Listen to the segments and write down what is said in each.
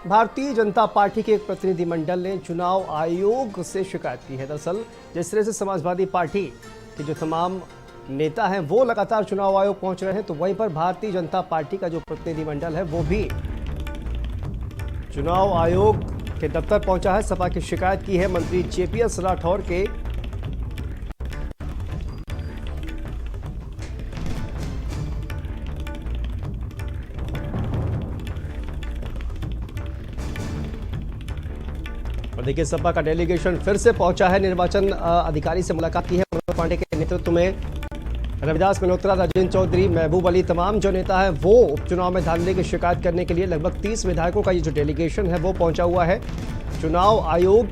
Bharatiya Janata party के एक प्रतिनिधिमंडल ने चुनाव आयोग से शिकायत की है। दरअसल जिस तरह से समाजवादी पार्टी के जो तमाम नेता हैं वो लगातार चुनाव आयोग पहुंच रहे हैं, तो वहीं पर भारतीय जनता पार्टी का जो प्रतिनिधिमंडल है वो भी चुनाव आयोग के दफ्तर पहुंचा है। सपा की शिकायत की है मंत्री जेपीएस राठौर के और देखिए सपा का डेलीगेशन फिर से पहुंचा है। निर्वाचन अधिकारी से मुलाकात की है। मनोज पांडे के नेतृत्व में रविदास मल्होत्रा, राजेंद्र चौधरी, महबूब अली, तमाम जो नेता है वो उपचुनाव में धांधली की शिकायत करने के लिए लगभग 30 विधायकों का ये जो डेलीगेशन है वो पहुंचा हुआ है। चुनाव आयोग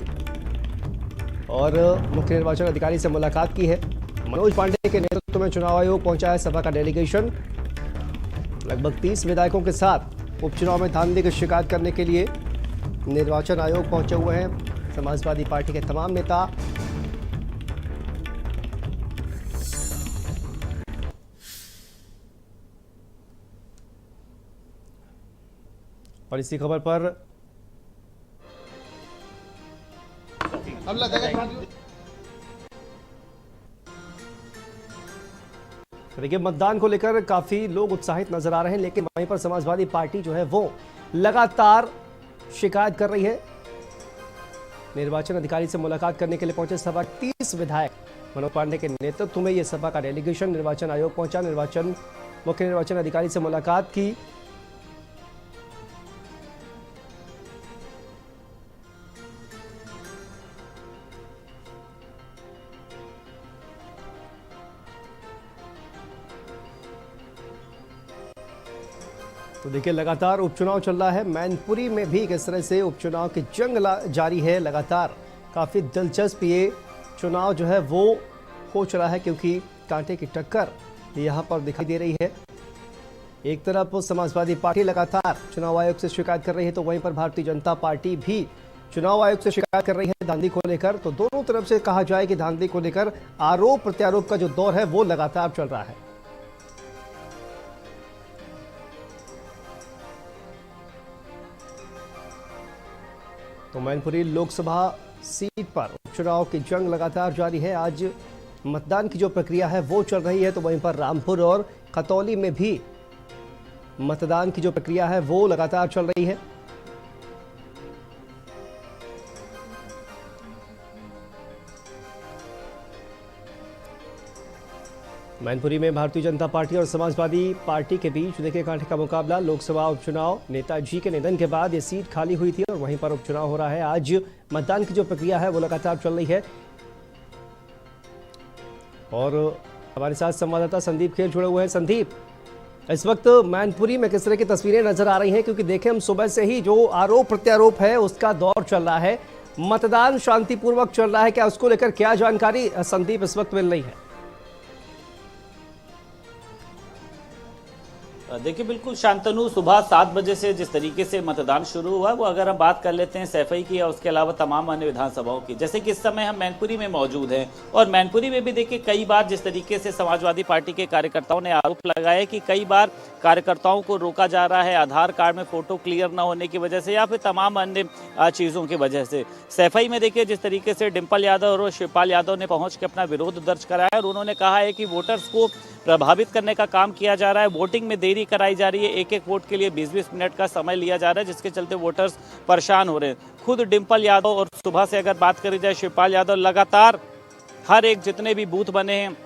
और मुख्य निर्वाचन अधिकारी से मुलाकात की है। मनोज पांडे के नेतृत्व में चुनाव आयोग पहुंचा है सपा का डेलीगेशन लगभग 30 विधायकों के साथ उपचुनाव में धांधली की शिकायत करने के लिए निर्वाचन आयोग पहुंचे हुए हैं समाजवादी पार्टी के तमाम नेता। और इसी खबर पर देखिए मतदान को लेकर काफी लोग उत्साहित नजर आ रहे हैं, लेकिन वहीं पर समाजवादी पार्टी जो है वो लगातार शिकायत कर रही है। निर्वाचन अधिकारी से मुलाकात करने के लिए पहुंचे सपा 30 विधायक। मनोज पांडे के नेतृत्व में यह सपा का डेलीगेशन निर्वाचन आयोग पहुंचा। मुख्य निर्वाचन अधिकारी से मुलाकात की। तो देखिए लगातार उपचुनाव चल रहा है। मैनपुरी में भी किस तरह से उपचुनाव की जंग जारी है। लगातार काफी दिलचस्प ये चुनाव जो है वो हो चला है, क्योंकि कांटे की टक्कर यहां पर दिखाई दे रही है। एक तरफ समाजवादी पार्टी लगातार चुनाव आयोग से शिकायत कर रही है, तो वहीं पर भारतीय जनता पार्टी भी चुनाव आयोग से शिकायत कर रही है धांधली को लेकर। तो दोनों तरफ से कहा जाए कि धांधली को लेकर आरोप प्रत्यारोप का जो दौर है वो लगातार चल रहा है। तो मैनपुरी लोकसभा सीट पर उपचुनाव की जंग लगातार जारी है। आज मतदान की जो प्रक्रिया है वो चल रही है, तो वहीं पर रामपुर और खतौली में भी मतदान की जो प्रक्रिया है वो लगातार चल रही है। मैनपुरी में भारतीय जनता पार्टी और समाजवादी पार्टी के बीच देखिए कांटे का मुकाबला। लोकसभा उपचुनाव नेताजी के निधन के बाद ये सीट खाली हुई थी और वहीं पर उपचुनाव हो रहा है। आज मतदान की जो प्रक्रिया है वो लगातार चल रही है। और हमारे साथ संवाददाता संदीप खेर जुड़े हुए हैं। संदीप, इस वक्त मैनपुरी में किस तरह की तस्वीरें नजर आ रही हैं? क्योंकि देखें हम सुबह से ही जो आरोप प्रत्यारोप है उसका दौर चल रहा है। मतदान शांतिपूर्वक चल रहा है, क्या उसको लेकर क्या जानकारी संदीप इस वक्त मिल रही है? देखिए बिल्कुल शांतनु, सुबह 7 बजे से जिस तरीके से मतदान शुरू हुआ वो अगर हम बात कर लेते हैं सैफई की या उसके अलावा तमाम अन्य विधानसभाओं की, जैसे कि इस समय हम मैनपुरी में मौजूद हैं और मैनपुरी में भी देखिए कई बार जिस तरीके से समाजवादी पार्टी के कार्यकर्ताओं ने आरोप लगाया कि कई बार कार्यकर्ताओं को रोका जा रहा है आधार कार्ड में फोटो क्लियर न होने की वजह से या फिर तमाम अन्य चीज़ों की वजह से। सैफई में देखिए जिस तरीके से डिम्पल यादव और शिवपाल यादव ने पहुँच के अपना विरोध दर्ज कराया और उन्होंने कहा है कि वोटर्स को प्रभावित करने का काम किया जा रहा है, वोटिंग में देरी कराई जा रही है, एक एक वोट के लिए 20-20 मिनट का समय लिया जा रहा है, जिसके चलते वोटर्स परेशान हो रहे हैं। खुद डिम्पल यादव और सुबह से अगर बात करी जाए शिवपाल यादव लगातार हर एक जितने भी बूथ बने हैं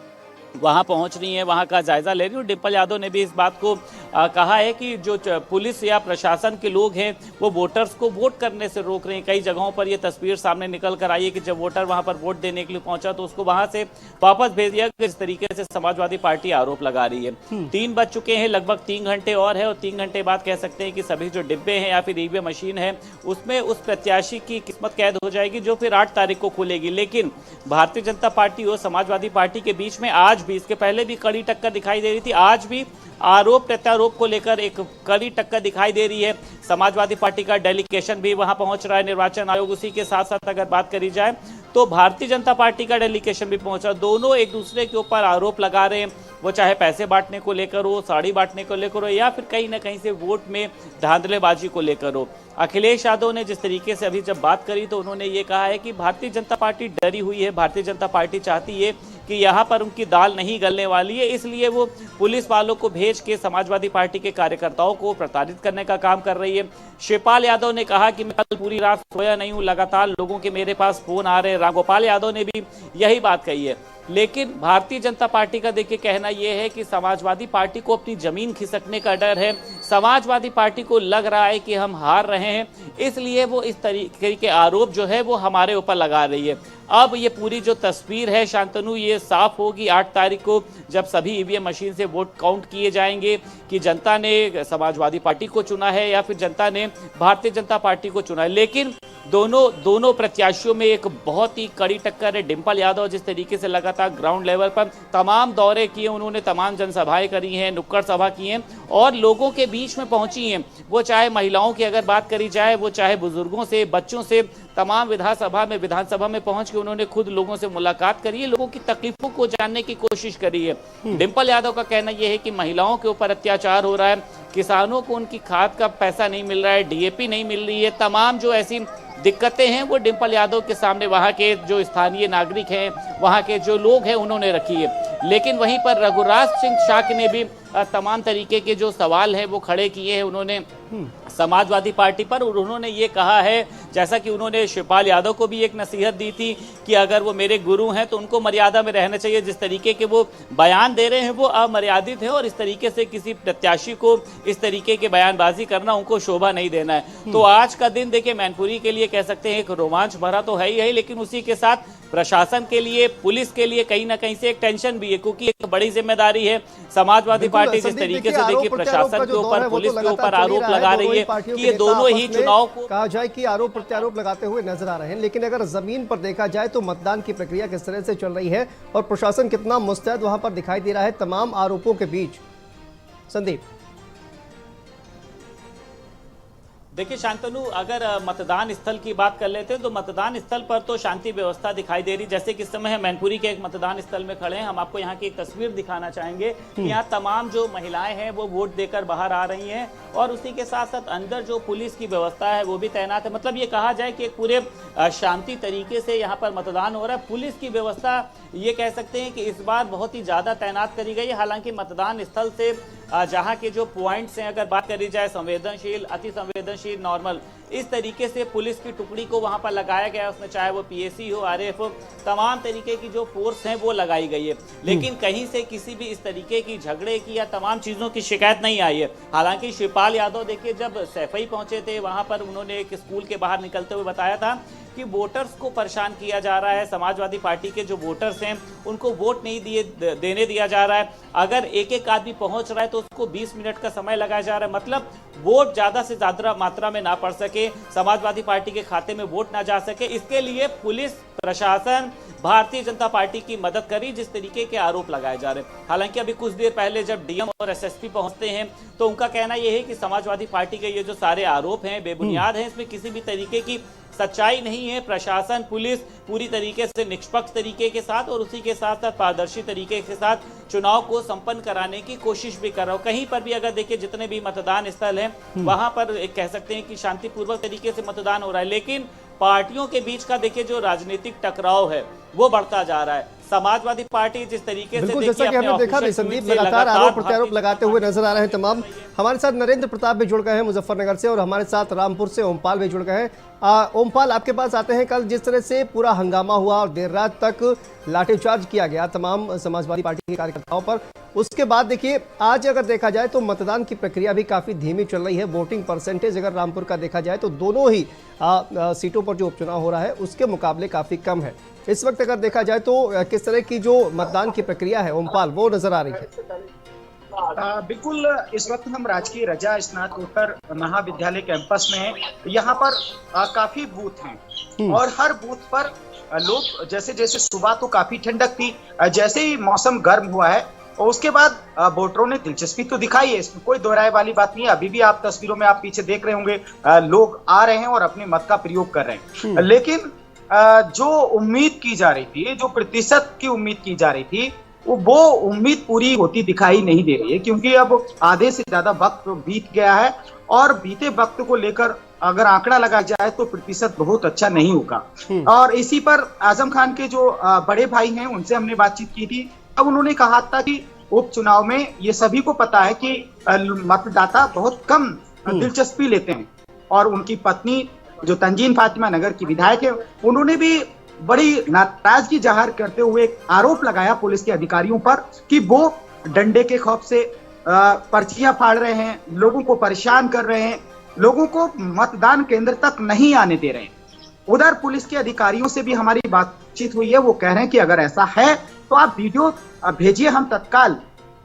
वहां पहुंच रही है, वहां का जायजा ले रही है। और डिम्पल यादव ने भी इस बात को कहा है कि जो पुलिस या प्रशासन के लोग हैं वो वोटर्स को वोट करने से रोक रहे हैं। कई जगहों पर ये तस्वीर सामने निकल कर आई है कि जब वोटर वहां पर वोट देने के लिए पहुंचा तो उसको वहां से वापस भेज दिया। इस तरीके से समाजवादी पार्टी आरोप लगा रही है। 3 बज चुके हैं, लगभग 3 घंटे और है और 3 घंटे बाद कह सकते हैं कि सभी जो डिब्बे हैं या फिर ईवीएम मशीन है उसमें उस प्रत्याशी की किस्मत कैद हो जाएगी जो फिर 8 तारीख को खुलेगी। लेकिन भारतीय जनता पार्टी और समाजवादी पार्टी के बीच में आज भी, इसके पहले भी कड़ी टक्कर दिखाई दे रही थी, आज भी आरोप प्रत्यारोप को लेकर एक कड़ी टक्कर दिखाई दे रही है। समाजवादी पार्टी का डेलीगेशन भी वहां पहुंच रहा है निर्वाचन आयोग। उसी के साथ साथ अगर बात करी जाए तो भारतीय जनता पार्टी का डेलीगेशन भी पहुंचा। दोनों एक दूसरे के ऊपर आरोप लगा रहे हैं, वो चाहे पैसे बांटने को लेकर हो, साड़ी बांटने को लेकर हो, या फिर कहीं ना कहीं से वोट में धांधलेबाजी को लेकर हो। अखिलेश यादव ने जिस तरीके से अभी जब बात करी तो उन्होंने ये कहा है कि भारतीय जनता पार्टी डरी हुई है, भारतीय जनता पार्टी चाहती है कि यहाँ पर उनकी दाल नहीं गलने वाली है, इसलिए वो पुलिस वालों को भेज के समाजवादी पार्टी के कार्यकर्ताओं को प्रताड़ित करने का काम कर रही है। शिवपाल यादव ने कहा कि मैं कल पूरी रात सोया नहीं हूँ, लगातार लोगों के मेरे पास फोन आ रहे हैं। रामगोपाल यादव ने भी यही बात कही है। लेकिन भारतीय जनता पार्टी का देखिए कहना यह है कि समाजवादी पार्टी को अपनी जमीन खिसकने का डर है, समाजवादी पार्टी को लग रहा है कि हम हार रहे हैं, इसलिए वो इस तरीके के आरोप जो है वो हमारे ऊपर लगा रही है। अब ये पूरी जो तस्वीर है शांतनु, ये साफ होगी 8 तारीख को जब सभी ईवीएम मशीन से वोट काउंट किए जाएंगे कि जनता ने समाजवादी पार्टी को चुना है या फिर जनता ने भारतीय जनता पार्टी को चुना है। लेकिन दोनों प्रत्याशियों में एक बहुत ही कड़ी टक्कर है। डिंपल यादव जिस तरीके से लगातार ग्राउंड लेवल पर तमाम दौरे किए, उन्होंने तमाम जनसभाएं करी हैं, नुक्कड़ सभा की हैं और लोगों के बीच में पहुंची हैं। वो चाहे महिलाओं की अगर बात करी जाए, वो चाहे बुजुर्गों से, बच्चों से, तमाम विधानसभा में पहुंच के उन्होंने खुद लोगों से मुलाकात करी है, लोगों की तकलीफों को जानने की कोशिश करी है। डिंपल यादव का कहना यह है कि महिलाओं के ऊपर अत्याचार हो रहा है, किसानों को उनकी खाद का पैसा नहीं मिल रहा है, डीएपी नहीं मिल रही है, तमाम जो ऐसी दिक्कतें हैं वो डिंपल यादव के सामने वहां के जो स्थानीय नागरिक हैं, वहां के जो लोग हैं, उन्होंने रखी है। लेकिन वहीं पर रघुराज सिंह शाक्य ने भी तमाम तरीके के जो सवाल हैं वो खड़े किए हैं उन्होंने समाजवादी पार्टी पर। और उन्होंने ये कहा है, जैसा कि उन्होंने शिवपाल यादव को भी एक नसीहत दी थी कि अगर वो मेरे गुरु हैं तो उनको मर्यादा में रहना चाहिए, जिस तरीके के वो बयान दे रहे हैं वो अमर्यादित है और इस तरीके से किसी प्रत्याशी को इस तरीके के बयानबाजी करना उनको शोभा नहीं देना है। तो आज का दिन देखिए मैनपुरी के लिए कह सकते हैं एक रोमांच भरा तो है ही है, लेकिन उसी के साथ प्रशासन के लिए, पुलिस के लिए कहीं ना कहीं से एक टेंशन भी है, क्योंकि एक बड़ी जिम्मेदारी है। समाजवादी पार्टी जिस तरीके से देखिए प्रशासन के ऊपर, पुलिस के ऊपर आरोप लगा रही है कि ये दोनों ही चुनाव को कहा जाए कि आरोप प्रत्यारोप लगाते हुए नजर आ रहे हैं। लेकिन अगर जमीन पर देखा जाए तो मतदान की प्रक्रिया किस तरह से चल रही है और प्रशासन कितना मुस्तैद वहां पर दिखाई दे रहा है तमाम आरोपों के बीच, संदीप। देखिए शांतनु, अगर मतदान स्थल की बात कर लेते हैं तो मतदान स्थल पर तो शांति व्यवस्था दिखाई दे रही। जैसे कि इस समय हम मैनपुरी के एक मतदान स्थल में खड़े हैं, हम आपको यहाँ की एक तस्वीर दिखाना चाहेंगे कि यहाँ तमाम जो महिलाएं हैं वो वोट देकर बाहर आ रही हैं और उसी के साथ साथ अंदर जो पुलिस की व्यवस्था है वो भी तैनात है। मतलब ये कहा जाए कि एक पूरे शांति तरीके से यहाँ पर मतदान हो रहा है। पुलिस की व्यवस्था ये कह सकते हैं कि इस बार बहुत ही ज्यादा तैनात करी गई है। हालांकि मतदान स्थल से जहां के जो पॉइंट्स हैं, अगर बात करी जाए संवेदनशील, अति संवेदनशील, नॉर्मल, इस तरीके से पुलिस की टुकड़ी को वहां पर लगाया गया है। उसमें चाहे वो पीएसी हो, आरएएफ हो, तमाम तरीके की जो फोर्स हैं वो लगाई गई है। लेकिन कहीं से किसी भी इस तरीके की झगड़े की या तमाम चीजों की शिकायत नहीं आई है। हालांकि शिवपाल यादव देखिए जब सैफई पहुंचे थे वहां पर उन्होंने एक स्कूल के बाहर निकलते हुए बताया था कि वोटर्स को परेशान किया जा रहा है, समाजवादी पार्टी के जो वोटर्स हैं उनको वोट नहीं देने दिया जा रहा है। अगर एक एक आदमी पहुंच रहा है तो उसको 20 मिनट का समय लगाया जा रहा है। मतलब वोट ज्यादा से ज्यादा मात्रा में ना पड़ सके, समाजवादी पार्टी के खाते में वोट ना जा सके, इसके लिए पुलिस प्रशासन भारतीय जनता पार्टी की मदद करी, जिस तरीके के आरोप लगाए जा रहे हैं। हालांकि अभी कुछ देर पहले जब डीएम और एसएसपी पहुंचते हैं तो उनका कहना यह है कि समाजवादी पार्टी के ये जो सारे आरोप हैं बेबुनियाद हैं, इसमें किसी भी तरीके की सच्चाई नहीं है। प्रशासन, पुलिस पूरी तरीके से निष्पक्ष तरीके के साथ और उसी के साथ साथ पारदर्शी तरीके के साथ चुनाव को संपन्न कराने की कोशिश भी कर रहा हो। कहीं पर भी अगर देखिए जितने भी मतदान स्थल हैं वहां पर एक कह सकते हैं कि शांतिपूर्वक तरीके से मतदान हो रहा है। लेकिन पार्टियों के बीच का देखिए जो राजनीतिक टकराव है वो बढ़ता जा रहा है। समाजवादी पार्टी जिस तरीके से जैसा कि हमने देखा भी संदीप लगातार आरोप प्रत्यारोप लगाते हुए नजर आ रहे हैं तमाम। हमारे साथ नरेंद्र प्रताप भी जुड़ गए हैं मुजफ्फरनगर से और हमारे साथ रामपुर से ओमपाल भी जुड़ गए हैं। ओमपाल, आपके पास आते हैं। कल जिस तरह से पूरा हंगामा हुआ और देर रात तक लाठीचार्ज किया गया तमाम समाजवादी पार्टी के कार्यकर्ताओं पर, उसके बाद देखिए आज अगर देखा जाए तो मतदान की प्रक्रिया भी काफी धीमी चल रही है। वोटिंग परसेंटेज अगर रामपुर का देखा जाए तो दोनों ही सीटों पर जो उपचुनाव हो रहा है उसके मुकाबले काफी कम है। इस वक्त अगर देखा जाए तो किस तरह की जो मतदान की प्रक्रिया है ओमपाल वो नजर आ रही है? बिल्कुल, इस वक्त हम राजकीय रजा स्नातकोत्तर महाविद्यालय कैंपस में हैं। यहाँ पर काफी बूथ हैं और हर बूथ पर लोग जैसे जैसे सुबह तो काफी ठंडक थी, जैसे ही मौसम गर्म हुआ है और उसके बाद वोटरों ने दिलचस्पी तो दिखाई है, इसमें कोई दोहराए वाली बात नहीं है। अभी भी आप तस्वीरों में आप पीछे देख रहे होंगे लोग आ रहे हैं और अपने मत का प्रयोग कर रहे हैं। लेकिन जो उम्मीद की जा रही थी, जो प्रतिशत की उम्मीद की जा रही थी, वो उम्मीद पूरी होती दिखाई नहीं दे रही है, क्योंकि अब आधे से ज्यादा वक्त बीत गया है और बीते वक्त को लेकर अगर आंकड़ा लगाया जाए तो प्रतिशत बहुत अच्छा नहीं होगा। और इसी पर आजम खान के जो बड़े भाई हैं उनसे हमने बातचीत की थी। अब उन्होंने कहा था कि उपचुनाव में ये सभी को पता है कि मतदाता बहुत कम दिलचस्पी लेते हैं, और उनकी पत्नी जो तंजीन फातिमा नगर की विधायक है, उन्होंने भी बड़ी नाराजगी जाहिर करते हुए एक आरोप लगाया पुलिस के अधिकारियों पर कि वो डंडे के खौफ से पर्चियां फाड़ रहे हैं, लोगों को परेशान कर रहे हैं, लोगों को मतदान केंद्र तक नहीं आने दे रहे हैं। उधर पुलिस के अधिकारियों से भी हमारी बातचीत हुई है, वो कह रहे हैं कि अगर ऐसा है तो आप वीडियो भेजिए, हम तत्काल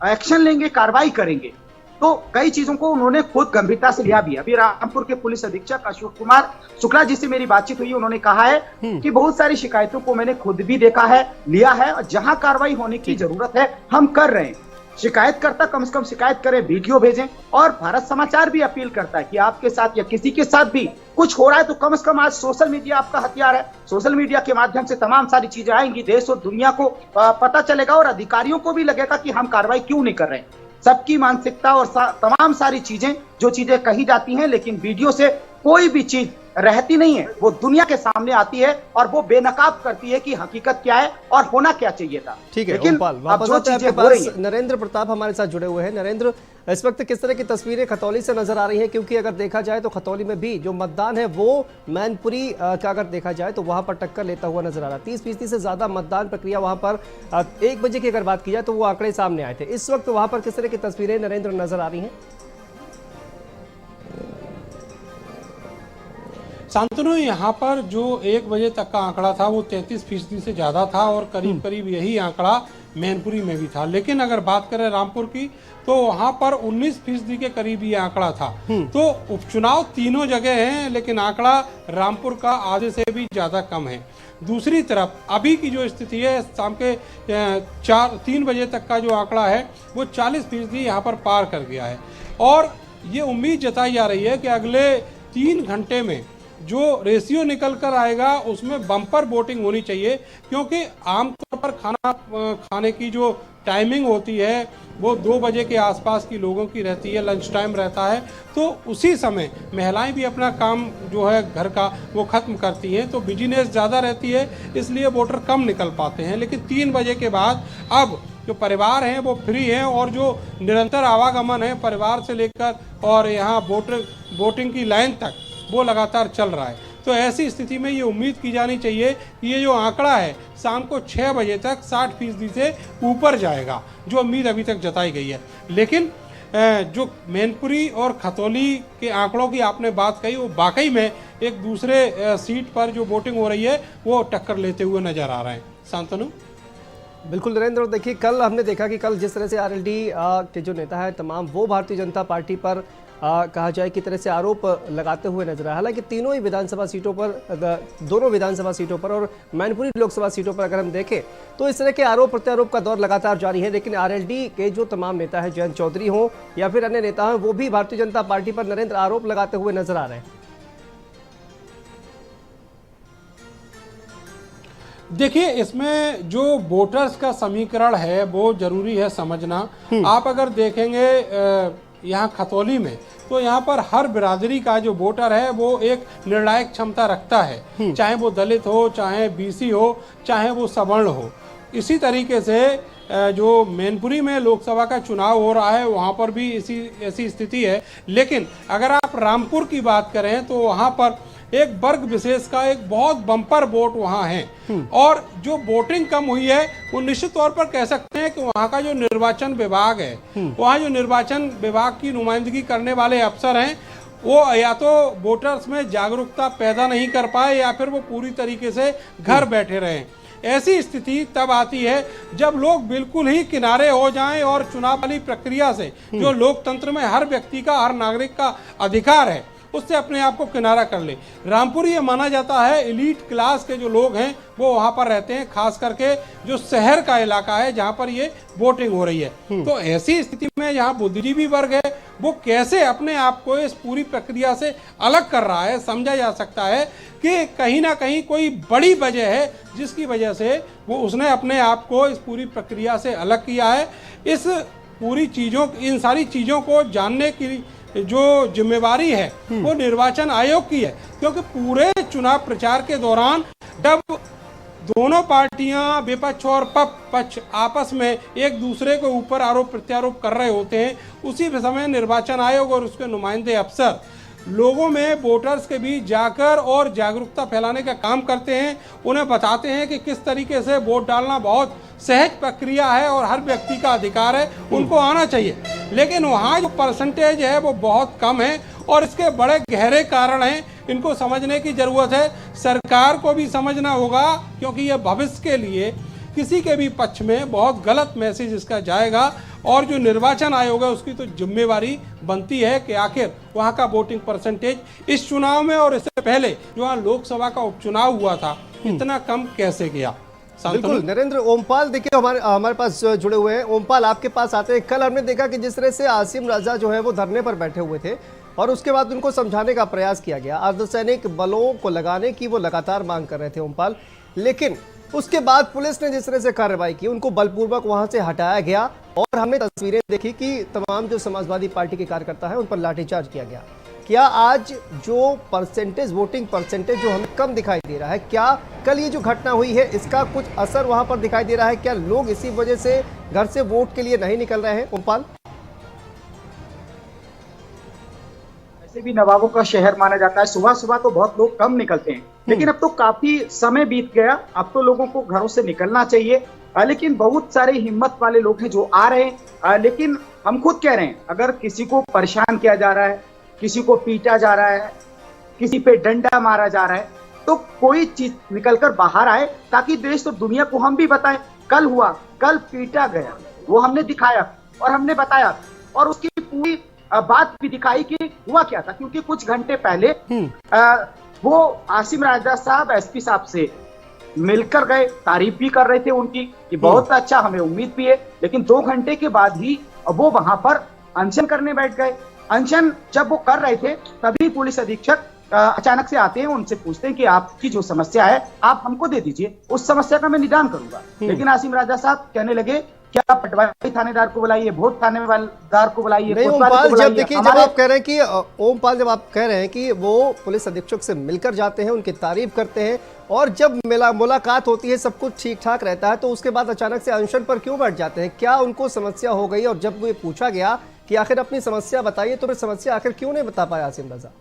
एक्शन लेंगे, कार्रवाई करेंगे। तो कई चीजों को उन्होंने खुद गंभीरता से लिया भी। अभी रामपुर के पुलिस अधीक्षक अशोक कुमार शुक्ला जी से मेरी बातचीत हुई, उन्होंने कहा है कि बहुत सारी शिकायतों को मैंने खुद भी देखा है, लिया है, और जहां कार्रवाई होने की जरूरत है हम कर रहे हैं। शिकायतकर्ता कम से कम शिकायत करें, वीडियो भेजें। और भारत समाचार भी अपील करता है कि आपके साथ या किसी के साथ भी कुछ हो रहा है तो कम से कम, आज सोशल मीडिया आपका हथियार है, सोशल मीडिया के माध्यम से तमाम सारी चीजें आएंगी, देश और दुनिया को पता चलेगा, और अधिकारियों को भी लगेगा कि हम कार्रवाई क्यों नहीं कर रहे हैं। सबकी मानसिकता और तमाम सारी चीजें, जो चीजें कही जाती हैं लेकिन वीडियो से कोई भी चीज रहती नहीं है, वो दुनिया के सामने आती है और वो बेनकाब करती है कि हकीकत क्या है और होना क्या चाहिए था। ठीक है लेकिन ओमपाल, अब वापस जो आते हैं चीजें आपके हो रही पास। हैं, नरेंद्र प्रताप हमारे साथ जुड़े हुए हैं। नरेंद्र, इस वक्त किस तरह की तस्वीरें खतौली से नजर आ रही हैं? क्योंकि अगर देखा जाए तो खतौली में भी जो मतदान है वो मैनपुरी का अगर देखा जाए तो वहां पर टक्कर लेता हुआ नजर आ रहा है। 30% से ज्यादा मतदान प्रक्रिया वहां पर 1 बजे की अगर बात की जाए तो वो आंकड़े सामने आए थे। इस वक्त वहां पर किस तरह की तस्वीरें नरेंद्र नजर आ रही हैं? शांतनु, यहाँ पर जो 1 बजे तक का आंकड़ा था वो 33% से ज़्यादा था, और करीब करीब यही आंकड़ा मैनपुरी में भी था। लेकिन अगर बात करें रामपुर की तो वहाँ पर 19% के करीब ये आंकड़ा था। तो उपचुनाव तीनों जगह हैं, लेकिन आंकड़ा रामपुर का आधे से भी ज़्यादा कम है। दूसरी तरफ अभी की जो स्थिति है, शाम के 3 बजे तक का जो आंकड़ा है वो 40% यहाँ पर पार कर गया है। और ये उम्मीद जताई जा रही है कि अगले 3 घंटे में जो रेशियो निकल कर आएगा उसमें बम्पर वोटिंग होनी चाहिए, क्योंकि आमतौर पर खाना खाने की जो टाइमिंग होती है वो 2 बजे के आसपास की लोगों की रहती है, लंच टाइम रहता है। तो उसी समय महिलाएं भी अपना काम जो है घर का वो ख़त्म करती हैं, तो बिजीनेस ज़्यादा रहती है, इसलिए वोटर कम निकल पाते हैं। लेकिन 3 बजे के बाद अब जो परिवार हैं वो फ्री हैं, और जो निरंतर आवागमन है परिवार से लेकर और यहाँ वोटिंग की लाइन तक वो लगातार चल रहा है। तो ऐसी स्थिति में ये उम्मीद की जानी चाहिए कि ये जो आंकड़ा है शाम को 6 बजे तक 60% से ऊपर जाएगा, जो उम्मीद अभी तक जताई गई है। लेकिन जो मैनपुरी और खतौली के आंकड़ों की आपने बात कही, वो वाकई में एक दूसरे सीट पर जो वोटिंग हो रही है वो टक्कर लेते हुए नजर आ रहे हैं। शांतनु, बिल्कुल नरेंद्र, देखिए कल हमने देखा कि कल जिस तरह से आरएलडी के जो नेता है तमाम वो भारतीय जनता पार्टी पर कहा जाए कि तरह से आरोप लगाते हुए नजर आए। हालांकि तीनों ही विधानसभा सीटों पर, दोनों विधानसभा सीटों पर और मैनपुरी लोकसभा सीटों पर अगर हम देखें तो इस तरह के आरोप प्रत्यारोप का दौर लगातार जारी है। लेकिन आरएलडी के जो तमाम नेता हैं, जयंत चौधरी हों या फिर अन्य नेता हैं, वो भी भारतीय जनता पार्टी पर नरेंद्र आरोप लगाते हुए नजर आ रहे हैं। देखिए, इसमें जो वोटर्स का समीकरण है वो जरूरी है समझना। आप अगर देखेंगे यहाँ खतौली में, तो यहाँ पर हर बिरादरी का जो वोटर है वो एक निर्णायक क्षमता रखता है, चाहे वो दलित हो, चाहे बीसी हो, चाहे वो सवर्ण हो। इसी तरीके से जो मैनपुरी में लोकसभा का चुनाव हो रहा है वहाँ पर भी ऐसी स्थिति है। लेकिन अगर आप रामपुर की बात करें तो वहाँ पर एक वर्ग विशेष का एक बहुत बम्पर वोट वहाँ है, और जो वोटिंग कम हुई है वो निश्चित तौर पर कह सकते हैं कि वहाँ का जो निर्वाचन विभाग है, वहाँ जो निर्वाचन विभाग की नुमाइंदगी करने वाले अफसर हैं, वो या तो वोटर्स में जागरूकता पैदा नहीं कर पाए या फिर वो पूरी तरीके से घर बैठे रहें। ऐसी स्थिति तब आती है जब लोग बिल्कुल ही किनारे हो जाएं और चुनाव वाली प्रक्रिया से, जो लोकतंत्र में हर व्यक्ति का, हर नागरिक का अधिकार है, उससे अपने आप को किनारा कर ले। रामपुर ये माना जाता है एलीट क्लास के जो लोग हैं वो वहाँ पर रहते हैं, खास करके जो शहर का इलाका है जहाँ पर ये वोटिंग हो रही है। तो ऐसी स्थिति में यहाँ बुद्धिजीवी वर्ग है वो कैसे अपने आप को इस पूरी प्रक्रिया से अलग कर रहा है, समझा जा सकता है कि कहीं ना कहीं कोई बड़ी वजह है जिसकी वजह से वो उसने अपने आप को इस पूरी प्रक्रिया से अलग किया है। इस पूरी चीज़ों, इन सारी चीज़ों को जानने की जो जिम्मेवारी है वो निर्वाचन आयोग की है, क्योंकि पूरे चुनाव प्रचार के दौरान जब दोनों पार्टियां विपक्ष और पक्ष आपस में एक दूसरे के ऊपर आरोप प्रत्यारोप कर रहे होते हैं, उसी समय निर्वाचन आयोग और उसके नुमाइंदे अफसर लोगों में, वोटर्स के बीच जाकर और जागरूकता फैलाने का काम करते हैं। उन्हें बताते हैं कि किस तरीके से वोट डालना बहुत सहज प्रक्रिया है और हर व्यक्ति का अधिकार है, उनको आना चाहिए। लेकिन वहाँ जो परसेंटेज है वो बहुत कम है और इसके बड़े गहरे कारण हैं, इनको समझने की ज़रूरत है। सरकार को भी समझना होगा, क्योंकि ये भविष्य के लिए किसी के भी पक्ष में बहुत गलत मैसेज इसका जाएगा। और जो निर्वाचन आयोग है उसकी तो जिम्मेवारी बनती है कि आखिर वहाँ का वोटिंग परसेंटेज इस चुनाव में और इससे पहले जो वहाँ लोकसभा का उपचुनाव हुआ था इतना कम कैसे गया। बिल्कुल नरेंद्र। ओमपाल देखिए हमारे पास जुड़े हुए हैं। ओमपाल, आपके पास आते हैं। कल हमने देखा कि जिस तरह से आसिम राजा जो है वो धरने पर बैठे हुए थे और उसके बाद उनको समझाने का प्रयास किया गया, अर्धसैनिक बलों को लगाने की वो लगातार मांग कर रहे थे ओमपाल, लेकिन उसके बाद पुलिस ने जिस तरह से कार्रवाई की, उनको बलपूर्वक वहां से हटाया गया और हमने तस्वीरें देखी कि तमाम जो समाजवादी पार्टी के कार्यकर्ता हैं उन पर लाठीचार्ज किया गया। क्या आज जो परसेंटेज, वोटिंग परसेंटेज जो हमें कम दिखाई दे रहा है, क्या कल ये जो घटना हुई है इसका कुछ असर वहां पर दिखाई दे रहा है? क्या लोग इसी वजह से घर से वोट के लिए नहीं निकल रहे हैं ओमपाल? वैसे भी नवाबों का शहर माना जाता है, सुबह सुबह तो बहुत लोग कम निकलते हैं, लेकिन अब तो काफी समय बीत गया, अब तो लोगों को घरों से निकलना चाहिए। लेकिन बहुत सारे हिम्मत वाले लोग हैं जो आ रहे हैं। लेकिन हम खुद कह रहे हैं, अगर किसी को परेशान किया जा रहा है, किसी को पीटा जा रहा है, किसी पे डंडा मारा जा रहा है, तो कोई चीज निकलकर बाहर आए ताकि देश और दुनिया को हम भी बताएं। कल हुआ, कल पीटा गया, वो हमने दिखाया और हमने बताया और उसकी पूरी बात भी दिखाई कि हुआ क्या था। क्योंकि कुछ घंटे पहले वो आसिम राजा साहब एसपी साहब से मिलकर गए, तारीफ भी कर रहे थे उनकी कि बहुत अच्छा, हमें उम्मीद भी है। लेकिन 2 घंटे के बाद ही वो वहां पर अनशन करने बैठ गए। अनशन जब वो कर रहे थे तभी पुलिस अधीक्षक अचानक से आते हैं, उनसे पूछते हैं कि आपकी जो समस्या है आप हमको दे दीजिए, उस समस्या का मैं निदान करूंगा। लेकिन आसिम राजा साहब कहने लगे क्या पटवारी थानेदार को बुलाइए, भोट थानेदार को बुलाइए। ओमपाल, जब देखिए जब आप कह रहे हैं कि ओमपाल, जब आप कह रहे हैं कि वो पुलिस अधीक्षक से मिलकर जाते हैं, उनकी तारीफ करते हैं और जब मुलाकात होती है सब कुछ ठीक ठाक रहता है, तो उसके बाद अचानक से अनशन पर क्यों बैठ जाते हैं? क्या उनको समस्या हो गई? और जब ये पूछा गया कि आखिर अपनी समस्या बताइए, तो फिर समस्या आखिर क्यों नहीं बता पाया आसिम राजा?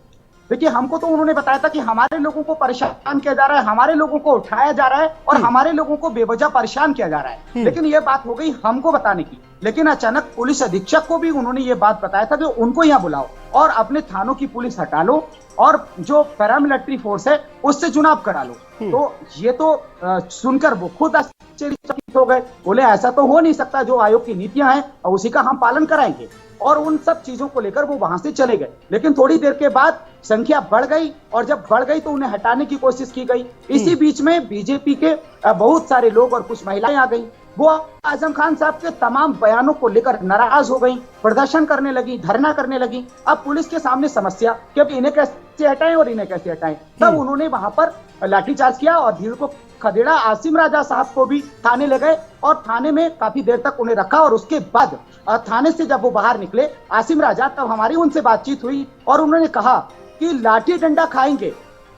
देखिए, हमको तो उन्होंने बताया था कि हमारे लोगों को परेशान किया जा रहा है, हमारे लोगों को उठाया जा रहा है और हमारे लोगों को बेवजह परेशान किया जा रहा है। लेकिन ये बात हो गई हमको बताने की। लेकिन अचानक पुलिस अधीक्षक को भी उन्होंने ये बात बताया था कि उनको यहाँ बुलाओ और अपने थानों की पुलिस हटा लो और जो पैरामिलिट्री फोर्स है उससे चुनाव करा लो। तो ये तो सुनकर वो खुद आश्चर्यचकित हो गए, बोले ऐसा तो हो नहीं सकता, जो आयोग की नीतियां हैं और उसी का हम पालन कराएंगे। और उन सब चीजों को लेकर वो वहां से चले गए। लेकिन थोड़ी देर के बाद संख्या बढ़ गई और जब बढ़ गई तो उन्हें हटाने की कोशिश की गई। इसी बीच में बीजेपी के बहुत सारे लोग और कुछ महिलाएं आ गई। वो आजम खान साहब के तमाम बयानों को लेकर नाराज हो गई, प्रदर्शन करने लगी, धरना करने लगी। अब पुलिस के सामने समस्या कि अब इन्हें कैसे हटाएं और इन्हें कैसे हटाएं। तब उन्होंने वहां पर लाठीचार्ज किया और भीड़ को खदेड़ा। आसिम राजा साहब को भी थाने ले गए और थाने में काफी देर तक उन्हें रखा और उसके बाद थाने से जब वो बाहर निकले आसिम राजा, तब हमारी उनसे बातचीत हुई और उन्होंने कहा कि लाठी डंडा खाएंगे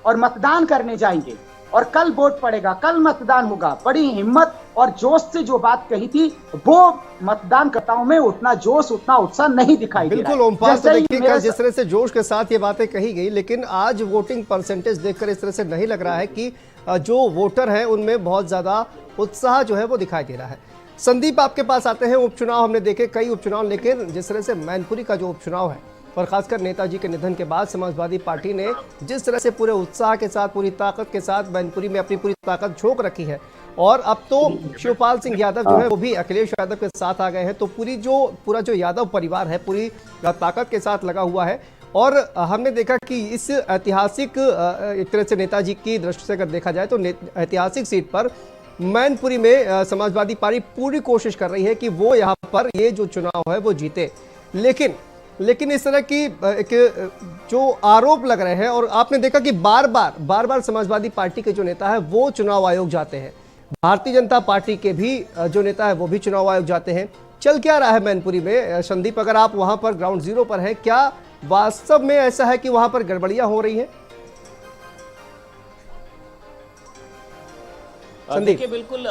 और मतदान करने जाएंगे और कल वोट पड़ेगा, कल मतदान होगा। बड़ी हिम्मत और जोश से जो बात कही थी वो मतदानकर्ताओं में उतना जोश, उतना उत्साह नहीं दिखाई दे रहा है। बिल्कुल ओमपाल, तो देखिए जिस तरह से जोश के साथ ये बातें कही गई, लेकिन आज वोटिंग परसेंटेज देखकर इस तरह से नहीं लग रहा है कि जो वोटर हैं उनमें बहुत ज्यादा उत्साह जो है वो दिखाई दे रहा है। संदीप, आपके पास आते हैं। उपचुनाव हमने देखे, कई उपचुनाव, लेकिन जिस तरह से मैनपुरी का जो उपचुनाव है और खासकर नेताजी के निधन के बाद समाजवादी पार्टी ने जिस तरह से पूरे उत्साह के साथ, पूरी ताकत के साथ मैनपुरी में अपनी पूरी ताकत झोंक रखी है और अब तो शिवपाल सिंह यादव जो है वो भी अखिलेश यादव के साथ आ गए हैं, तो पूरा जो यादव परिवार है पूरी ताकत के साथ लगा हुआ है। और हमने देखा कि इस ऐतिहासिक एक तरह से नेताजी की दृष्टि से अगर देखा जाए तो ऐतिहासिक सीट पर मैनपुरी में समाजवादी पार्टी पूरी कोशिश कर रही है कि वो यहाँ पर ये जो चुनाव है वो जीते। लेकिन लेकिन इस तरह की एक जो आरोप लग रहे हैं, और आपने देखा कि बार बार समाजवादी पार्टी के जो नेता है वो चुनाव आयोग जाते हैं, भारतीय जनता पार्टी के भी जो नेता है वो भी चुनाव आयोग जाते हैं। चल क्या रहा है मैनपुरी में? संदीप, अगर आप वहां पर ग्राउंड जीरो पर हैं, क्या वास्तव में ऐसा है कि वहां पर गड़बड़ियां हो रही हैं? देखिए बिल्कुल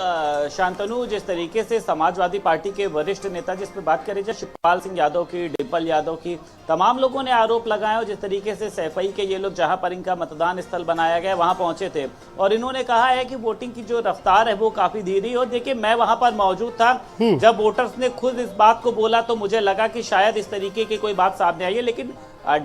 शांतनु, जिस तरीके से समाजवादी पार्टी के वरिष्ठ नेता, जिस पर बात करें, जैसे शिवपाल सिंह यादव की, डिम्पल यादव की, तमाम लोगों ने आरोप लगाया, और जिस तरीके से सैफई के ये लोग जहां पर इनका मतदान स्थल बनाया गया वहां पहुंचे थे, और इन्होंने कहा है कि वोटिंग की जो रफ्तार है वो काफी धीरे। और देखिए, मैं वहां पर मौजूद था जब वोटर्स ने खुद इस बात को बोला, तो मुझे लगा कि शायद इस तरीके की कोई बात सामने आई है, लेकिन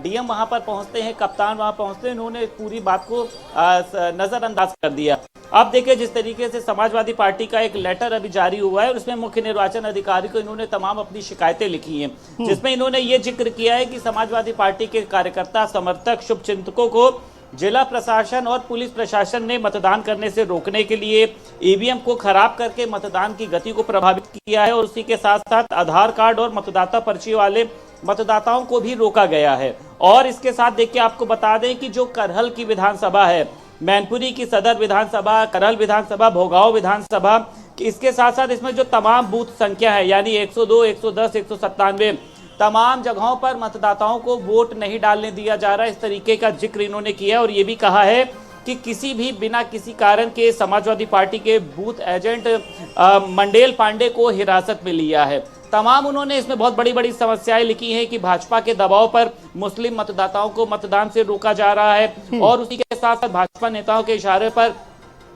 डीएम वहां पर पहुंचते हैं, कप्तान वहां पहुंचते हैं, इन्होंने पूरी बात को नजरअंदाज कर दिया। अब देखिए, जिस तरीके से समाजवादी पार्टी का एक लेटर अभी जारी हुआ है, और उसमें मुख्य निर्वाचन अधिकारी को इन्होंने तमाम अपनी शिकायतें लिखी हैं, जिसमें इन्होंने ये जिक्र किया है कि समाजवादी पार्टी के कार्यकर्ता, समर्थक, शुभचिंतकों को जिला प्रशासन और पुलिस प्रशासन ने मतदान करने से रोकने के लिए ईवीएम को खराब करके मतदान की गति को प्रभावित किया है, और उसी के साथ साथ आधार कार्ड और मतदाता पर्ची वाले मतदाताओं को भी रोका गया है। और इसके साथ देखिए, आपको बता दें कि जो करहल की विधानसभा है, मैनपुरी की सदर विधानसभा, करहल विधानसभा, भोगांव विधानसभा, इसके साथ साथ इसमें जो तमाम बूथ संख्या है, यानी 102, 110, 197, तमाम जगहों पर मतदाताओं को वोट नहीं डालने दिया जा रहा है, इस तरीके का जिक्र इन्होंने किया। और ये भी कहा है कि किसी भी बिना किसी कारण के समाजवादी पार्टी के बूथ एजेंट मंडेल पांडे को हिरासत में लिया है। तमाम उन्होंने इसमें बहुत बड़ी बड़ी समस्याएं लिखी हैं कि भाजपा के दबाव पर मुस्लिम मतदाताओं को मतदान से रोका जा रहा है, और उसी के साथ साथ भाजपा नेताओं के इशारे पर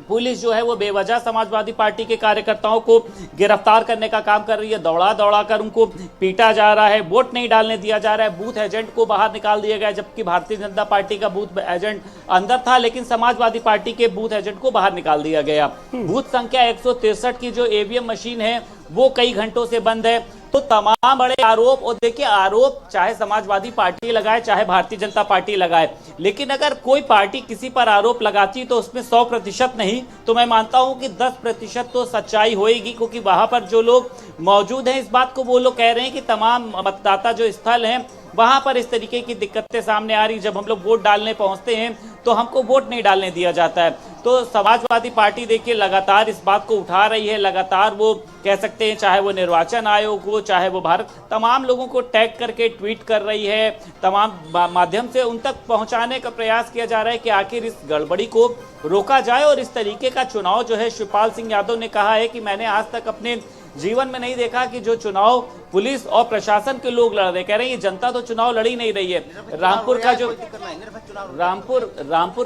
पुलिस जो है वो बेवजह समाजवादी पार्टी के कार्यकर्ताओं को गिरफ्तार करने का काम कर रही है, दौड़ा दौड़ा कर उनको पीटा जा रहा है, वोट नहीं डालने दिया जा रहा है, बूथ एजेंट को बाहर निकाल दिया गया, जबकि भारतीय जनता पार्टी का बूथ एजेंट अंदर था, लेकिन समाजवादी पार्टी के बूथ एजेंट को बाहर निकाल दिया गया। बूथ संख्या 163 की जो ईवीएम मशीन है वो कई घंटों से बंद है। तो तमाम बड़े आरोप, और देखिए, आरोप चाहे समाजवादी पार्टी लगाए चाहे भारतीय जनता पार्टी लगाए, लेकिन अगर कोई पार्टी किसी पर आरोप लगाती तो उसमें 100% नहीं तो मैं मानता हूं कि 10% तो सच्चाई होएगी, क्योंकि वहां पर जो लोग मौजूद हैं, इस बात को वो लोग कह रहे हैं कि तमाम मतदाता जो स्थल हैं वहां पर इस तरीके की दिक्कतें सामने आ रही। जब हम लोग वोट डालने पहुंचते हैं तो हमको वोट नहीं डालने दिया जाता है। तो समाजवादी पार्टी देखिए लगातार इस बात को उठा रही है, लगातार वो कह सकते हैं, चाहे वो निर्वाचन आयोग हो, चाहे वो भारत, तमाम लोगों को टैग करके ट्वीट कर रही है, तमाम माध्यम से उन तक पहुंचाने का प्रयास किया जा रहा है कि आखिर इस गड़बड़ी को रोका जाए। और इस तरीके का चुनाव जो है, शिवपाल सिंह यादव ने कहा है कि मैंने आज तक अपने जीवन में नहीं देखा कि जो चुनाव पुलिस और प्रशासन के लोग लड़ रहे, कह रहे हैं ये जनता तो चुनाव लड़ी नहीं रही है। रामपुर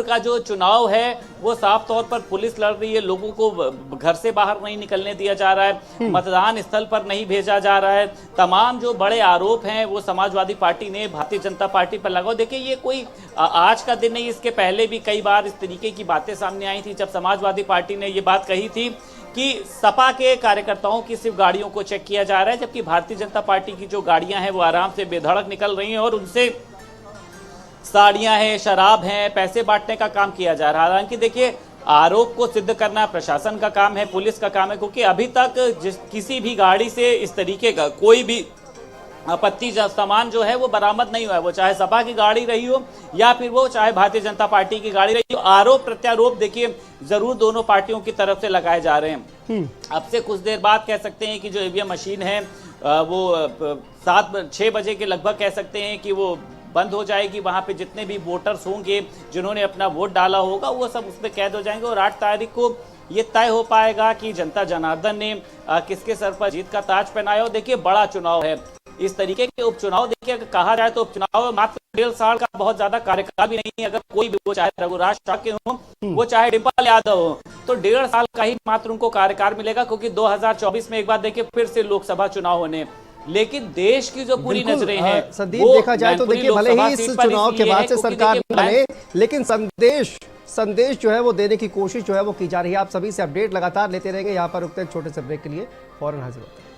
का जो चुनाव है वो साफ तौर पर पुलिस लड़ रही है, लोगों को घर से बाहर नहीं निकलने दिया जा रहा है, मतदान स्थल पर नहीं भेजा जा रहा है। तमाम जो बड़े आरोप हैं वो समाजवादी पार्टी ने भारतीय जनता पार्टी पर लगाओ। देखिए, ये कोई आज का दिन नहीं, इसके पहले भी कई बार इस तरीके की बातें सामने आई थी, जब समाजवादी पार्टी ने ये बात कही थी कि सपा के कार्यकर्ताओं की सिर्फ गाड़ियों को चेक किया जा रहा है, जबकि भारतीय जनता पार्टी की जो गाड़ियां हैं वो आराम से बेधड़क निकल रही हैं, और उनसे साड़ियां हैं, शराब हैं, पैसे बांटने का काम किया जा रहा है। हालांकि देखिए, आरोप को सिद्ध करना प्रशासन का काम है, पुलिस का काम है, क्योंकि अभी तक किसी भी गाड़ी से इस तरीके का कोई भी आपत्ति सामान जो है वो बरामद नहीं हुआ है, वो चाहे सपा की गाड़ी रही हो या फिर वो चाहे भारतीय जनता पार्टी की गाड़ी रही हो। आरोप प्रत्यारोप देखिए जरूर दोनों पार्टियों की तरफ से लगाए जा रहे हैं। अब से कुछ देर बाद कह सकते हैं कि जो ईवीएम मशीन है वो 6 बजे के लगभग कह सकते हैं कि वो बंद हो जाएगी। वहां पे जितने भी वोटर्स होंगे जिन्होंने अपना वोट डाला होगा वो सब उसमें कैद हो जाएंगे, और 8 तारीख को ये तय हो पाएगा कि जनता जनार्दन ने किसके सर पर जीत का ताज पहनाया हो। देखिए, बड़ा चुनाव है, इस तरीके के उपचुनाव देखिए कहा जाए तो उपचुनाव मात्र 1.5 साल का बहुत ज्यादा कार्यकाल भी नहीं है। अगर कोई भी, वो चाहे रघुराज शाह के हो, वो चाहे डिम्पल यादव हो, तो 1.5 साल का ही मात्र उनको कार्यकाल मिलेगा, क्योंकि 2024 में एक बार देखिए फिर से लोकसभा चुनाव होने। लेकिन देश की जो पूरी नजरें हैं, संदीप, देखा जाए तो देखिए भले ही इस चुनाव के बाद से सरकार बने, लेकिन संदेश जो है वो देने की कोशिश जो है वो की जा रही है। आप सभी से अपडेट लगातार लेते रहेंगे। यहाँ पर रुकते हैं छोटे से ब्रेक के लिए, फौरन हाजिर होते हैं।